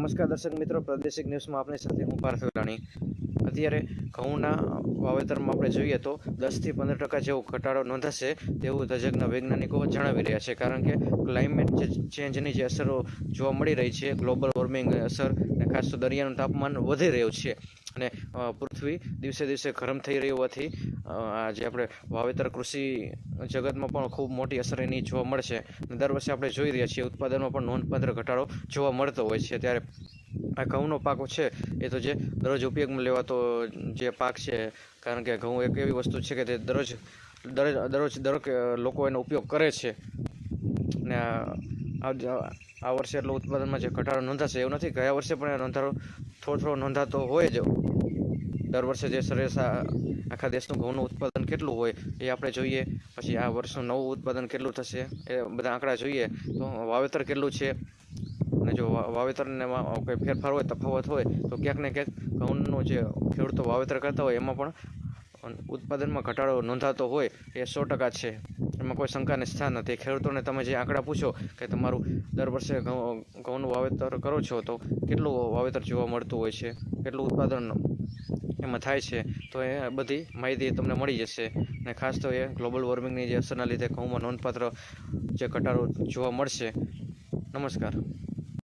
નમસ્કાર દર્શક મિત્રો, પ્રાદેશિક ન્યૂઝમાં આપણી સાથે હું પાર્થ વેલાણી। અત્યારે ઘઉંના વાવેતરમાં આપણે જોઈએ તો 10થી 15% જેવો ઘટાડો નોંધાશે તેવું તજજ્ઞ વૈજ્ઞાનિકો જણાવી રહ્યા છે। કારણ કે ક્લાઇમેટ ચેન્જની જે અસરો જોવા મળી રહી છે, ગ્લોબલ વોર્મિંગ અસર અને ખાસ તો દરિયાનું તાપમાન વધી રહ્યું છે અને પૃથ્વી દિવસે દિવસે ગરમ થઈ રહી હોવાથી જે આપણે વાવેતર કૃષિ જગતમાં પણ ખૂબ મોટી અસર એની જોવા મળશે। દર વર્ષે આપણે જોઈ રહ્યા છીએ ઉત્પાદનમાં પણ નોંધપાત્ર ઘટાડો જોવા મળતો હોય છે। ત્યારે આ ઘઉંનો પાક છે એ તો જે દરરોજ ઉપયોગમાં લેવાતો જે પાક છે, કારણ કે ઘઉં એક એવી વસ્તુ છે કે તે દરેક લોકો એનો ઉપયોગ કરે છે ને આ વર્ષે એટલું ઉત્પાદનમાં જે ઘટાડો નોંધાશે એવું નથી। ગયા વર્ષે પણ નોંધારો થોડો નોંધાતો હોય જ। દર વર્ષે જે સરેરાશ આખા દેશનું ઘઉંનું ઉત્પાદન કેટલું હોય એ આપણે જોઈએ, પછી આ વર્ષનું નવું ઉત્પાદન કેટલું થશે એ બધા આંકડા જોઈએ તો વાવેતર કેટલું છે, અને જો વાવેતરને કોઈ ફેરફાર હોય, તફાવત હોય તો ક્યાંક ને ક્યાંક ઘઉંનું જે ખેડૂતો વાવેતર કરતા હોય એમાં પણ ઉત્પાદનમાં ઘટાડો નોંધાતો હોય એ 100% છે, એમાં કોઈ શંકાને સ્થાન નથી। ખેડૂતોને તમે જે આંકડા પૂછો કે તમારું દર વર્ષે ઘઉંનું વાવેતર કરો છો તો કેટલું વાવેતર જોવા મળતું હોય છે, કેટલું ઉત્પાદન એમાં થાય છે, તો એ બધી માહિતી તમને મળી જશે। અને ખાસ તો એ ગ્લોબલ વોર્મિંગની જે અસરના લીધે ઘઉંમાં નોંધપાત્ર જે ઘટાડો જોવા મળશે। નમસ્કાર।